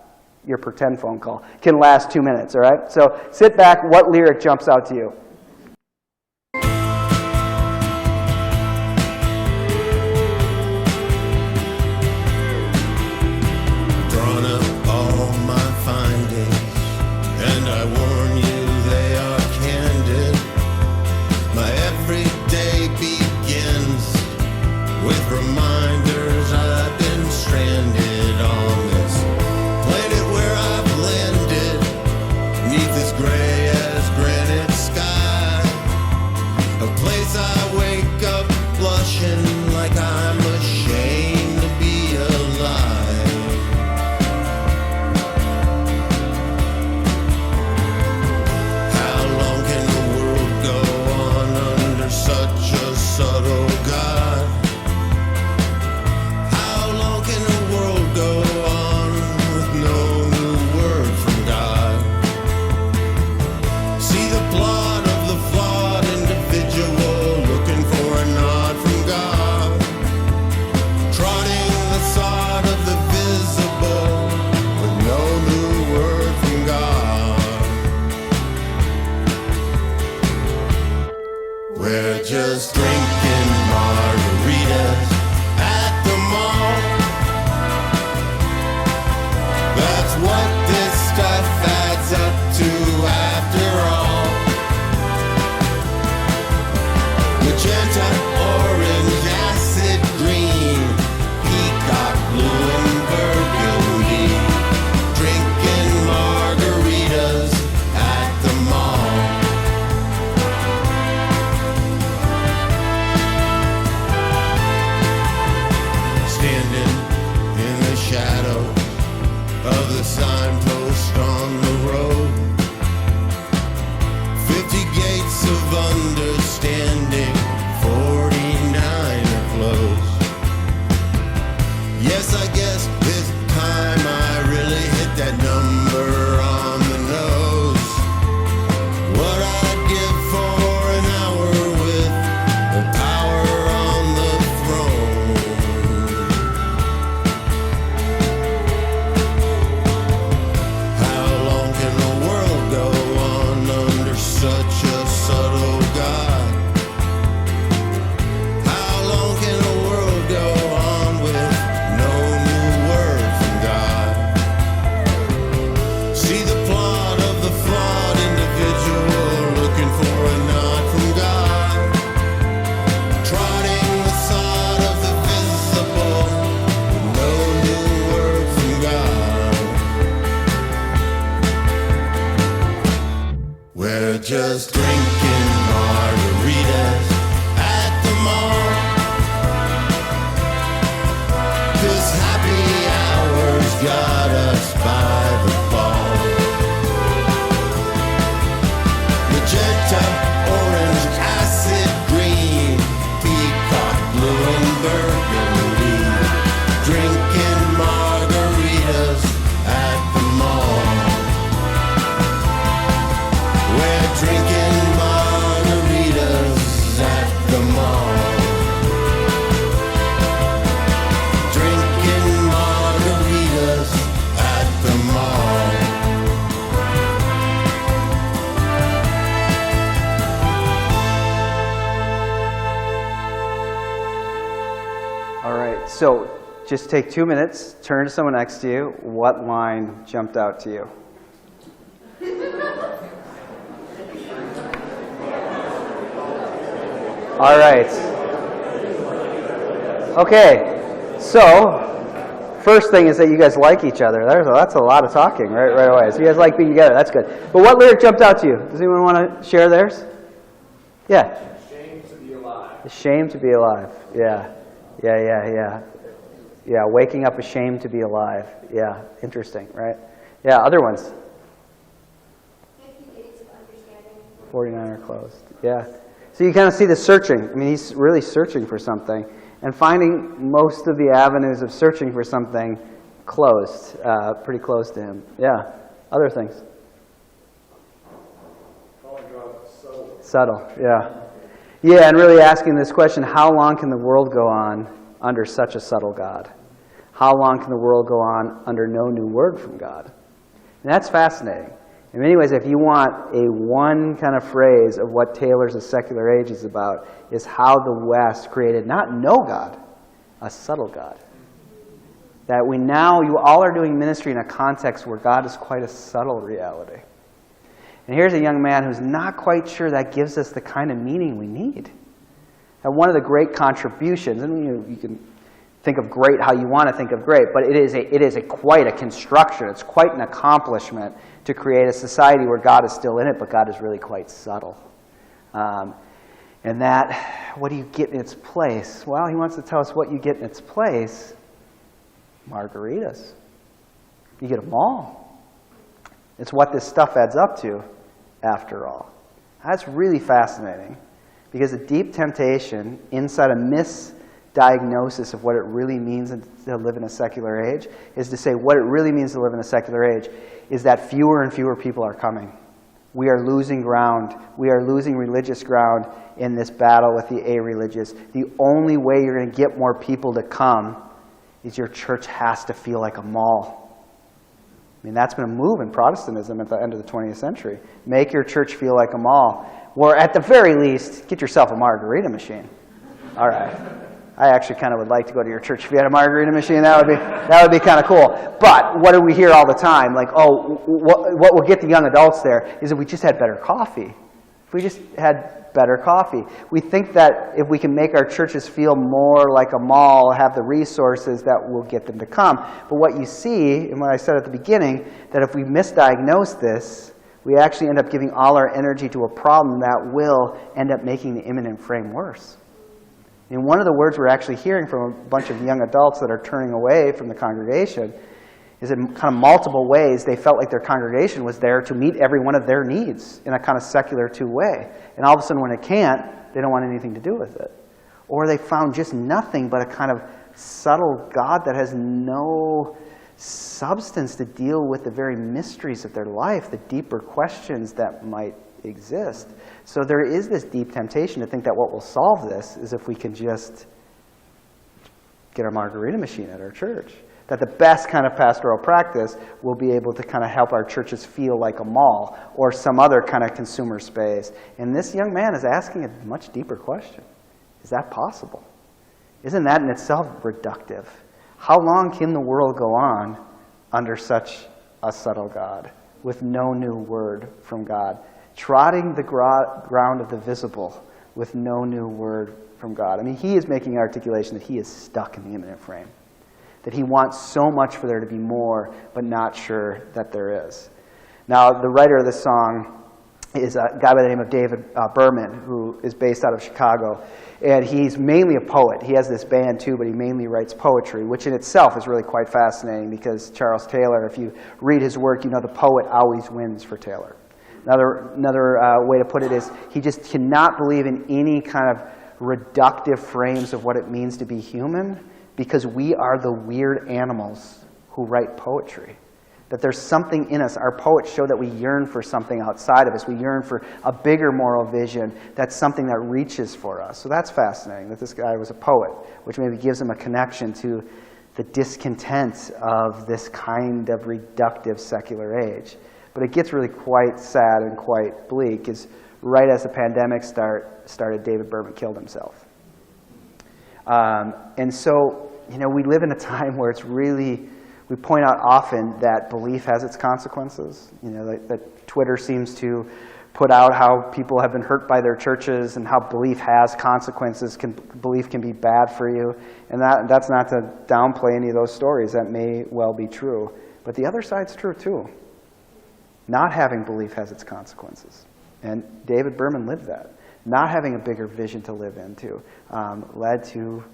[SPEAKER 2] your pretend phone call, can last 2 minutes, all right? So sit back. What lyric jumps out to you?
[SPEAKER 3] Gray as granite sky. just drinking margaritas at the mall. 'Cause happy hours got us by the ball. Magenta, orange, acid green, peacock, blue and burgundy. Drinking margaritas at the mall. We're drinking margaritas at the mall. Drinking margaritas at the mall.
[SPEAKER 2] All right, so just take 2 minutes, turn to someone next to you. What line jumped out to you? All right. Okay, so first thing is that you guys like each other. That's a lot of talking right away. So you guys like being together. That's good. But what lyric jumped out to you? Does anyone want to share theirs? Yeah.
[SPEAKER 4] Ashamed to be alive.
[SPEAKER 2] Ashamed to be alive. Yeah. Yeah, waking up ashamed to be alive. Yeah, interesting, right? Yeah, other ones.
[SPEAKER 5] 50 Gates of Understanding.
[SPEAKER 2] 49 are closed. Yeah. So you kind of see the searching. I mean, he's really searching for something and finding most of the avenues of searching for something closed, pretty close to him. Yeah. Other things.
[SPEAKER 4] Calling God subtle.
[SPEAKER 2] Subtle, yeah. Yeah, and really asking this question, how long can the world go on under such a subtle God? How long can the world go on under no new word from God? And that's fascinating. In many ways, if you want a one kind of phrase of what Taylor's A Secular Age is about, is how the West created not no God, a subtle God. That we now, you all are doing ministry in a context where God is quite a subtle reality. And here's a young man who's not quite sure that gives us the kind of meaning we need. And one of the great contributions, and you can think of great how you want to think of great, but it is quite a construction. It's quite an accomplishment to create a society where God is still in it, but God is really quite subtle. And that, what do you get in its place? Well, he wants to tell us what you get in its place. Margaritas. You get them all. It's what this stuff adds up to, after all. That's really fascinating, because a deep temptation inside a misdiagnosis of what it really means to live in a secular age is to say what it really means to live in a secular age is that fewer and fewer people are coming. We are losing ground. We are losing religious ground in this battle with the a-religious. The only way you're going to get more people to come is your church has to feel like a mall. I mean, that's been a move in Protestantism at the end of the 20th century. Make your church feel like a mall. Or at the very least, get yourself a margarita machine. All right. I actually kind of would like to go to your church if you had a margarita machine. That would be kind of cool. But what do we hear all the time? Like, oh, what will get the young adults there is if we just had better coffee. If we just had better coffee. We think that if we can make our churches feel more like a mall, have the resources, that will get them to come. But what you see, and what I said at the beginning, that if we misdiagnose this, we actually end up giving all our energy to a problem that will end up making the immanent frame worse. And one of the words we're actually hearing from a bunch of young adults that are turning away from the congregation is in kind of multiple ways they felt like their congregation was there to meet every one of their needs in a kind of secular way. And all of a sudden when it can't, they don't want anything to do with it. Or they found just nothing but a kind of subtle God that has no substance to deal with the very mysteries of their life, the deeper questions that might exist. So there is this deep temptation to think that what will solve this is if we can just get a margarita machine at our church. That the best kind of pastoral practice will be able to kind of help our churches feel like a mall or some other kind of consumer space. And this young man is asking a much deeper question. Is that possible? Isn't that in itself reductive? How long can the world go on under such a subtle God with no new word from God? Trotting the ground of the visible with no new word from God. I mean, he is making an articulation that he is stuck in the immanent frame. That he wants so much for there to be more, but not sure that there is. Now, the writer of this song is a guy by the name of David Berman, who is based out of Chicago. And he's mainly a poet. He has this band too, but he mainly writes poetry, which in itself is really quite fascinating because Charles Taylor, if you read his work, you know the poet always wins for Taylor. Another way to put it is he just cannot believe in any kind of reductive frames of what it means to be human because we are the weird animals who write poetry. That there's something in us. Our poets show that we yearn for something outside of us. We yearn for a bigger moral vision. That's something that reaches for us. So that's fascinating that this guy was a poet, which maybe gives him a connection to the discontent of this kind of reductive secular age. But it gets really quite sad and quite bleak, is right as the pandemic started, David Berman killed himself. And so, you know, we live in a time where it's really, we point out often that belief has its consequences. You know, that Twitter seems to put out how people have been hurt by their churches and how belief has consequences. Belief can be bad for you. And that's not to downplay any of those stories. That may well be true. But the other side's true too. Not having belief has its consequences. And David Berman lived that. Not having a bigger vision to live into led to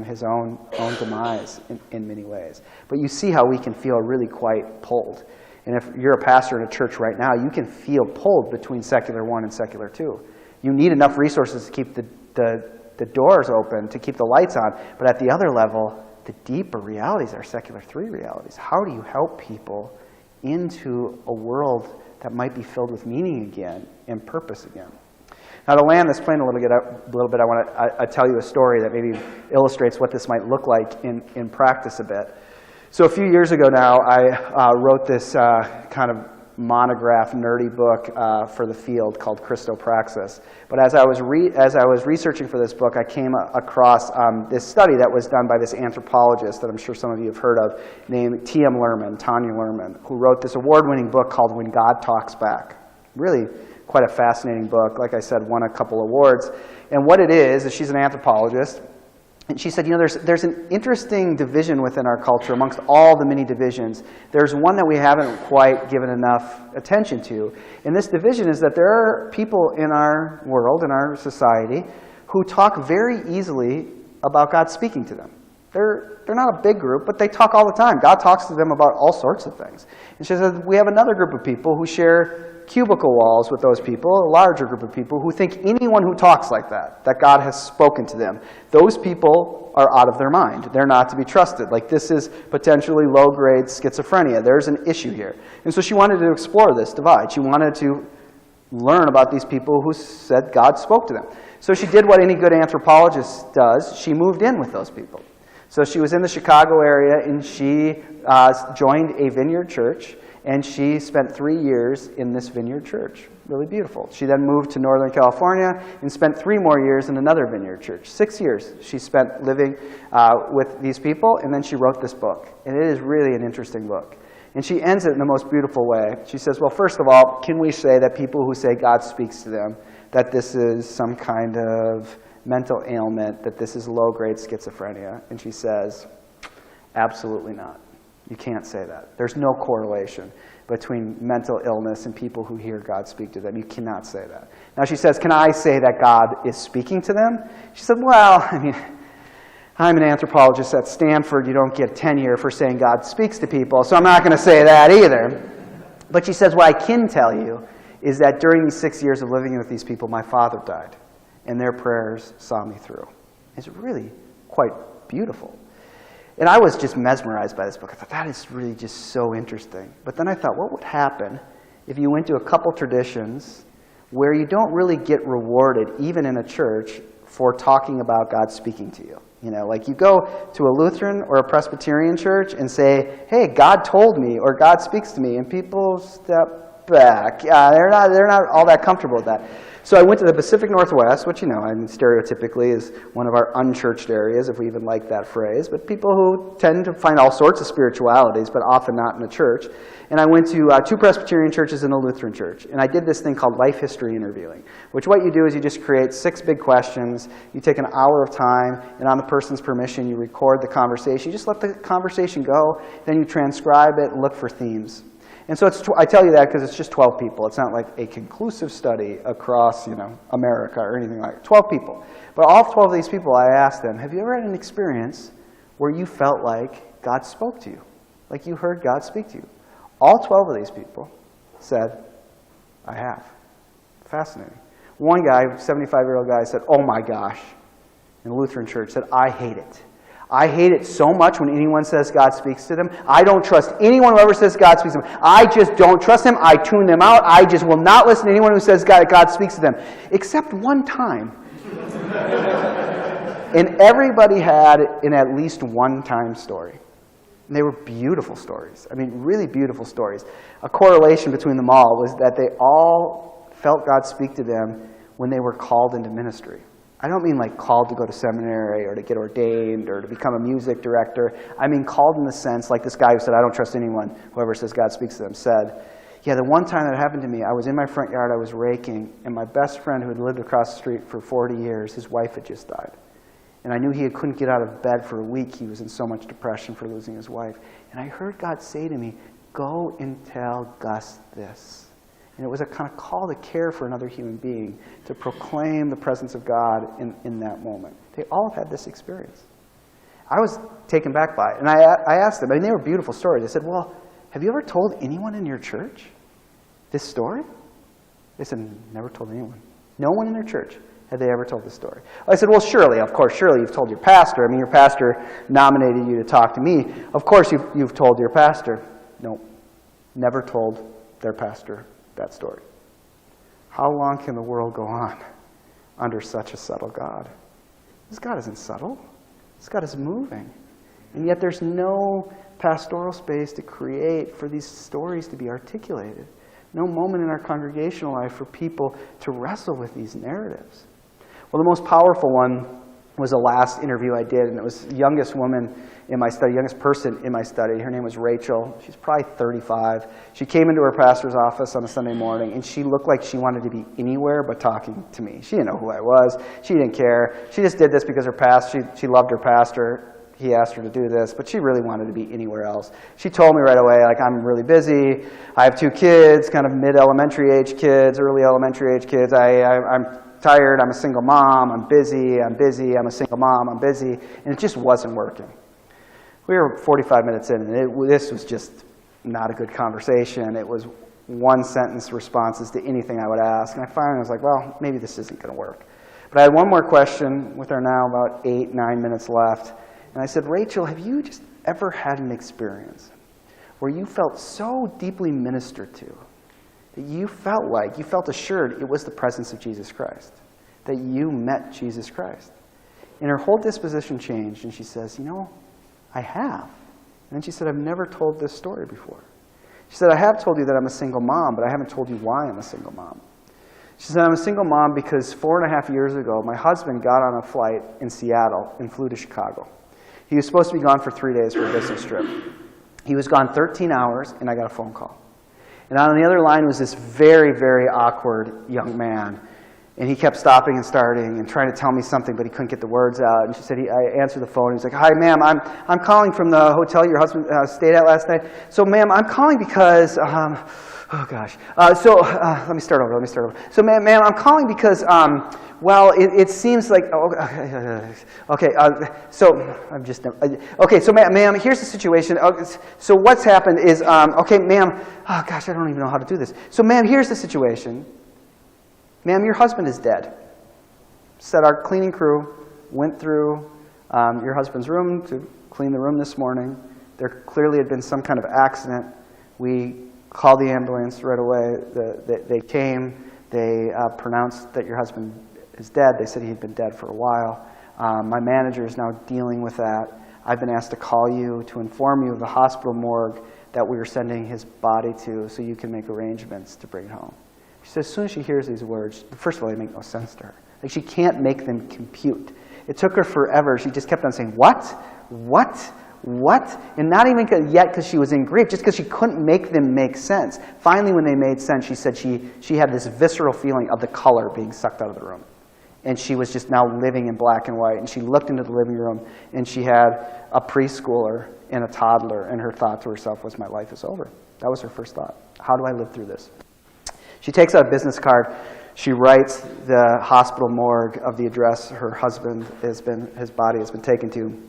[SPEAKER 2] his own demise in many ways. But you see how we can feel really quite pulled. And if you're a pastor in a church right now, you can feel pulled between secular 1 and secular 2. You need enough resources to keep the doors open, to keep the lights on. But at the other level, the deeper realities are secular 3 realities. How do you help people into a world that might be filled with meaning again and purpose again? Now, to land this plane a little bit, I want to tell you a story that maybe illustrates what this might look like in practice a bit. So a few years ago now, I wrote this kind of monograph, nerdy book for the field called Christopraxis. But as I was researching for this book, I came across this study that was done by this anthropologist that I'm sure some of you have heard of, named Tanya Lerman, who wrote this award-winning book called When God Talks Back. Really quite a fascinating book. Like I said, won a couple awards. And what it is she's an anthropologist. And she said, you know, there's an interesting division within our culture amongst all the many divisions. There's one that we haven't quite given enough attention to. And this division is that there are people in our world, in our society, who talk very easily about God speaking to them. They're not a big group, but they talk all the time. God talks to them about all sorts of things. And she said, we have another group of people who share cubicle walls with those people, a larger group of people who think anyone who talks like that God has spoken to them. Those people are out of their mind. They're not to be trusted. Like, this is potentially low-grade schizophrenia. There's an issue here. And so she wanted to explore this divide. She wanted to learn about these people who said God spoke to them. So she did what any good anthropologist does. She moved in with those people. So she was in the Chicago area, and she joined a vineyard church. And she spent 3 years in this vineyard church. Really beautiful. She then moved to Northern California and spent 3 more years in another vineyard church. 6 years she spent living with these people, and then she wrote this book. And it is really an interesting book. And she ends it in the most beautiful way. She says, well, first of all, can we say that people who say God speaks to them, that this is some kind of mental ailment, that this is low-grade schizophrenia? And she says, absolutely not. You can't say that. There's no correlation between mental illness and people who hear God speak to them. You cannot say that. Now she says, can I say that God is speaking to them? She said, well, I mean, I'm an anthropologist at Stanford. You don't get tenure for saying God speaks to people, so I'm not going to say that either. But she says, what I can tell you is that during these 6 years of living with these people, my father died, and their prayers saw me through. It's really quite beautiful. And I was just mesmerized by this book. I thought, that is really just so interesting. But then I thought, what would happen if you went to a couple traditions where you don't really get rewarded, even in a church, for talking about God speaking to you? You know, like you go to a Lutheran or a Presbyterian church and say, hey, God told me, or God speaks to me, and people step back. They're not all that comfortable with that. So I went to the Pacific Northwest, which, you know, I mean, stereotypically is one of our unchurched areas, if we even like that phrase, but people who tend to find all sorts of spiritualities, but often not in a church. And I went to 2 Presbyterian churches and a Lutheran church. And I did this thing called life history interviewing, which what you do is you just create 6 big questions. You take an hour of time, and on the person's permission, you record the conversation. You just let the conversation go. Then you transcribe it and look for themes. And so I tell you that because it's just 12 people. It's not like a conclusive study across, America or anything like that. 12 people. But all 12 of these people, I asked them, have you ever had an experience where you felt like God spoke to you? Like you heard God speak to you? All 12 of these people said, I have. Fascinating. One guy, 75-year-old guy, said, oh my gosh, in the Lutheran church, said, I hate it. I hate it so much when anyone says God speaks to them. I don't trust anyone who ever says God speaks to them. I just don't trust them. I tune them out. I just will not listen to anyone who says God speaks to them. Except one time. And everybody had an at least one-time story. And they were beautiful stories. I mean, really beautiful stories. A correlation between them all was that they all felt God speak to them when they were called into ministry. I don't mean like called to go to seminary or to get ordained or to become a music director. I mean called in the sense, like this guy who said, I don't trust anyone, whoever says God speaks to them, said, yeah, the one time that happened to me, I was in my front yard, I was raking, and my best friend who had lived across the street for 40 years, his wife had just died. And I knew he couldn't get out of bed for a week. He was in so much depression for losing his wife. And I heard God say to me, go and tell Gus this. And it was a kind of call to care for another human being, to proclaim the presence of God in that moment. They all had this experience. I was taken back by it. And I asked them, they were beautiful stories. I said, well, have you ever told anyone in your church this story? They said, never told anyone. No one in their church had they ever told this story. I said, well, surely you've told your pastor. I mean, your pastor nominated you to talk to me. Of course you've told your pastor. No, never told their pastor that story. How long can the world go on under such a subtle God? This God isn't subtle. This God is moving. And yet there's no pastoral space to create for these stories to be articulated. No moment in our congregational life for people to wrestle with these narratives. Well, the most powerful one was the last interview I did, and it was the youngest woman in my study, youngest person in my study. Her name was Rachel. She's probably 35. She came into her pastor's office on a Sunday morning, and she looked like she wanted to be anywhere but talking to me. She didn't know who I was. She didn't care. She just did this because she loved her pastor. He asked her to do this, but she really wanted to be anywhere else. She told me right away, like, I'm really busy. I have 2 kids, kind of mid-elementary age kids, early elementary age kids. I'm tired. I'm a single mom. I'm busy. I'm a single mom. I'm busy. And it just wasn't working. We were 45 minutes in, and this was just not a good conversation. It was one-sentence responses to anything I would ask. And I finally was like, well, maybe this isn't going to work. But I had one more question with her now about 8, 9 minutes left. And I said, Rachel, have you just ever had an experience where you felt so deeply ministered to that you felt assured it was the presence of Jesus Christ, that you met Jesus Christ? And her whole disposition changed, and she says, I have. And then she said, I've never told this story before. She said, I have told you that I'm a single mom, but I haven't told you why I'm a single mom. She said, I'm a single mom because 4.5 years ago, my husband got on a flight in Seattle and flew to Chicago. He was supposed to be gone for 3 days for a business trip. He was gone 13 hours, and I got a phone call. And on the other line was this very, very awkward young man. And he kept stopping and starting and trying to tell me something, but he couldn't get the words out. And she said, I answered the phone. He's like, hi, ma'am, I'm calling from the hotel your husband stayed at last night. So, ma'am, I'm calling because, oh, gosh. Let me start over. So, ma'am, I'm calling because, it seems like, so, ma'am, here's the situation. So what's happened is, ma'am, oh, gosh, I don't even know how to do this. So, ma'am, here's the situation. Ma'am, your husband is dead. Said our cleaning crew went through your husband's room to clean the room this morning. There clearly had been some kind of accident. We called the ambulance right away. They came. They pronounced that your husband is dead. They said he'd been dead for a while. My manager is now dealing with that. I've been asked to call you to inform you of the hospital morgue that we are sending his body to so you can make arrangements to bring it home. She says, as soon as she hears these words, first of all, they make no sense to her. Like, she can't make them compute. It took her forever. She just kept on saying, what? And not even yet because she was in grief, just because she couldn't make them make sense. Finally, when they made sense, she said she had this visceral feeling of the color being sucked out of the room. And she was just now living in black and white. And she looked into the living room, and she had a preschooler and a toddler, and her thought to herself was, my life is over. That was her first thought. How do I live through this? She takes out a business card. She writes the hospital morgue of the address her husband his body has been taken to.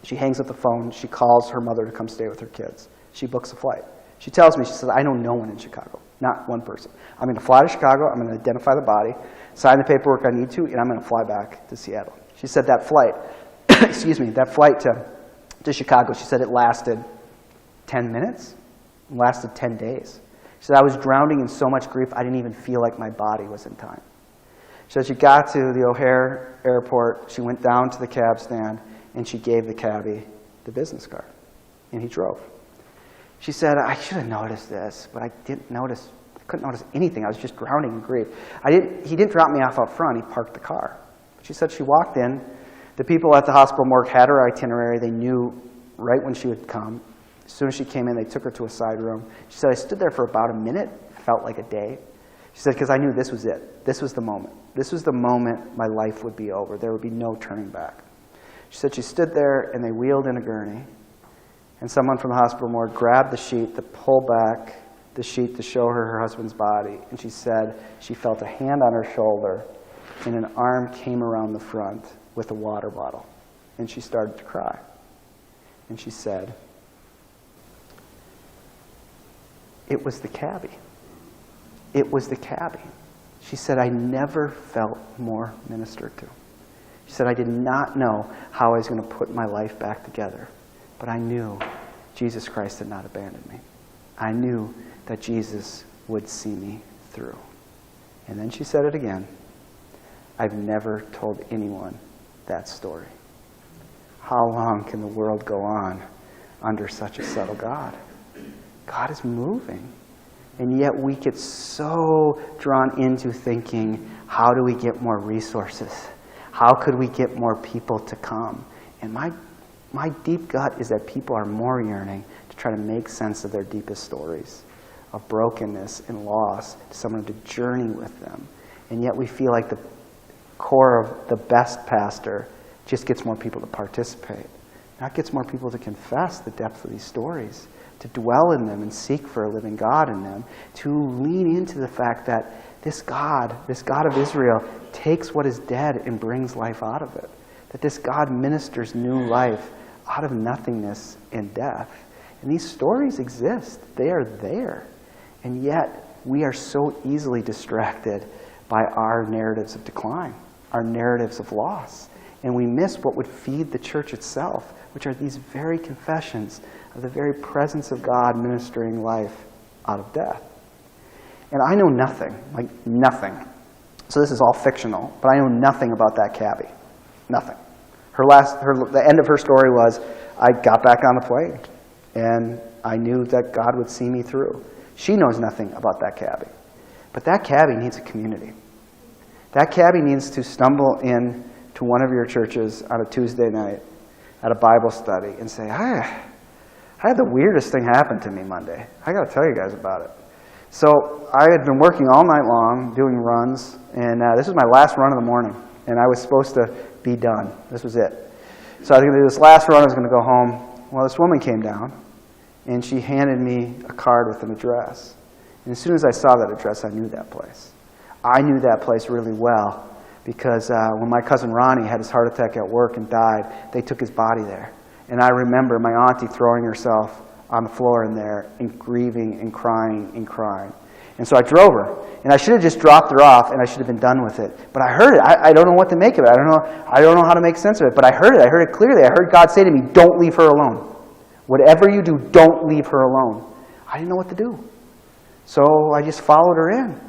[SPEAKER 2] She hangs up the phone. She calls her mother to come stay with her kids. She books a flight. She tells me, she says, I know no one in Chicago, not one person. I'm going to fly to Chicago. I'm going to identify the body, sign the paperwork I need to, and I'm going to fly back to Seattle. She said that flight, excuse me, that flight to Chicago, she said it lasted 10 minutes, it lasted 10 days. She said, I was drowning in so much grief, I didn't even feel like my body was in time. She said she got to the O'Hare airport, she went down to the cab stand, and she gave the cabbie the business card, and he drove. She said, I should have noticed this, but I couldn't notice anything. I was just drowning in grief. He didn't drop me off out front, he parked the car. She said she walked in, the people at the hospital morgue had her itinerary, they knew right when she would come. As soon as she came in, they took her to a side room. She said, I stood there for about a minute, felt like a day. She said, because I knew this was it. This was the moment. This was the moment my life would be over. There would be no turning back. She said she stood there, and they wheeled in a gurney, and someone from the hospital morgue grabbed the sheet to pull back the sheet to show her husband's body. And she said she felt a hand on her shoulder, and an arm came around the front with a water bottle. And she started to cry. And she said, it was the cabbie. It was the cabbie. She said, I never felt more ministered to. She said, I did not know how I was going to put my life back together, but I knew Jesus Christ had not abandoned me. I knew that Jesus would see me through. And then she said it again. I've never told anyone that story. How long can the world go on under such a subtle God? God is moving. And yet we get so drawn into thinking, how do we get more resources? How could we get more people to come? And my deep gut is that people are more yearning to try to make sense of their deepest stories of brokenness and loss, to someone to journey with them. And yet we feel like the core of the best pastor just gets more people to participate. That gets more people to confess the depth of these stories, to dwell in them and seek for a living God in them, to lean into the fact that this God of Israel, takes what is dead and brings life out of it. That this God ministers new life out of nothingness and death. And these stories exist. They are there. And yet, we are so easily distracted by our narratives of decline, our narratives of loss. And we miss what would feed the church itself, which are these very confessions of the very presence of God ministering life out of death. And I know nothing, like nothing. So this is all fictional, but I know nothing about that cabbie. Nothing. The end of her story was, I got back on the plane, and I knew that God would see me through. She knows nothing about that cabbie. But that cabbie needs a community. That cabbie needs to stumble in to one of your churches on a Tuesday night at a Bible study and say, I had the weirdest thing happen to me Monday. I got to tell you guys about it. So I had been working all night long doing runs, and this was my last run of the morning, and I was supposed to be done. This was it. So I was going to do this last run. I was going to go home. Well, this woman came down, and she handed me a card with an address. And as soon as I saw that address, I knew that place. I knew that place really well because when my cousin Ronnie had his heart attack at work and died, they took his body there. And I remember my auntie throwing herself on the floor in there and grieving and crying and crying. And so I drove her. And I should have just dropped her off and I should have been done with it. But I heard it. I don't know what to make of it. I don't know how to make sense of it. But I heard it. I heard it clearly. I heard God say to me, don't leave her alone. Whatever you do, don't leave her alone. I didn't know what to do. So I just followed her in.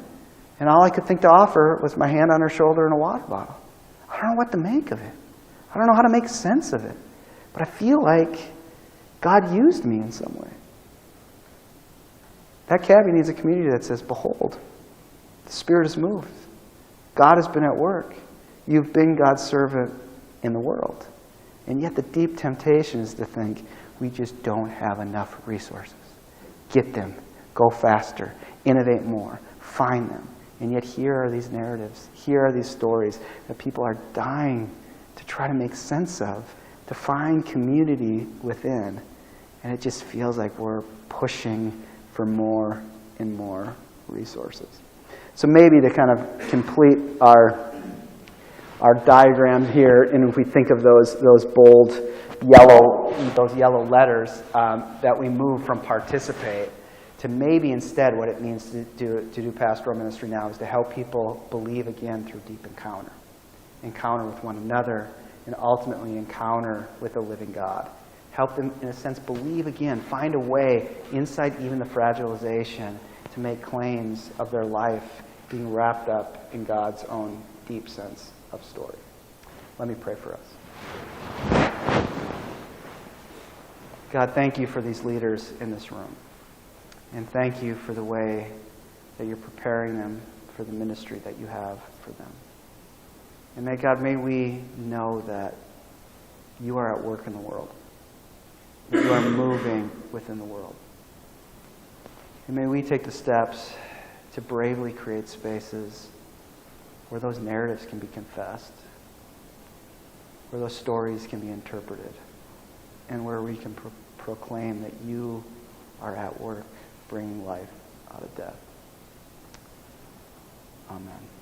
[SPEAKER 2] And all I could think to offer was my hand on her shoulder and a water bottle. I don't know what to make of it. I don't know how to make sense of it. But I feel like God used me in some way. That cabbie needs a community that says, behold, the Spirit has moved. God has been at work. You've been God's servant in the world. And yet the deep temptation is to think, we just don't have enough resources. Get them. Go faster. Innovate more. Find them. And yet here are these narratives. Here are these stories that people are dying to try to make sense of, to find community within. And it just feels like we're pushing for more and more resources. So maybe to kind of complete our diagram here, and if we think of those bold yellow letters, that we move from participate to maybe instead what it means to do pastoral ministry now is to help people believe again through deep encounter with one another, and ultimately encounter with the living God. Help them, in a sense, believe again, find a way inside even the fragilization to make claims of their life being wrapped up in God's own deep sense of story. Let me pray for us. God, thank you for these leaders in this room. And thank you for the way that you're preparing them for the ministry that you have for them. And may we know that you are at work in the world. That you are moving within the world. And may we take the steps to bravely create spaces where those narratives can be confessed, where those stories can be interpreted, and where we can proclaim that you are at work bringing life out of death. Amen.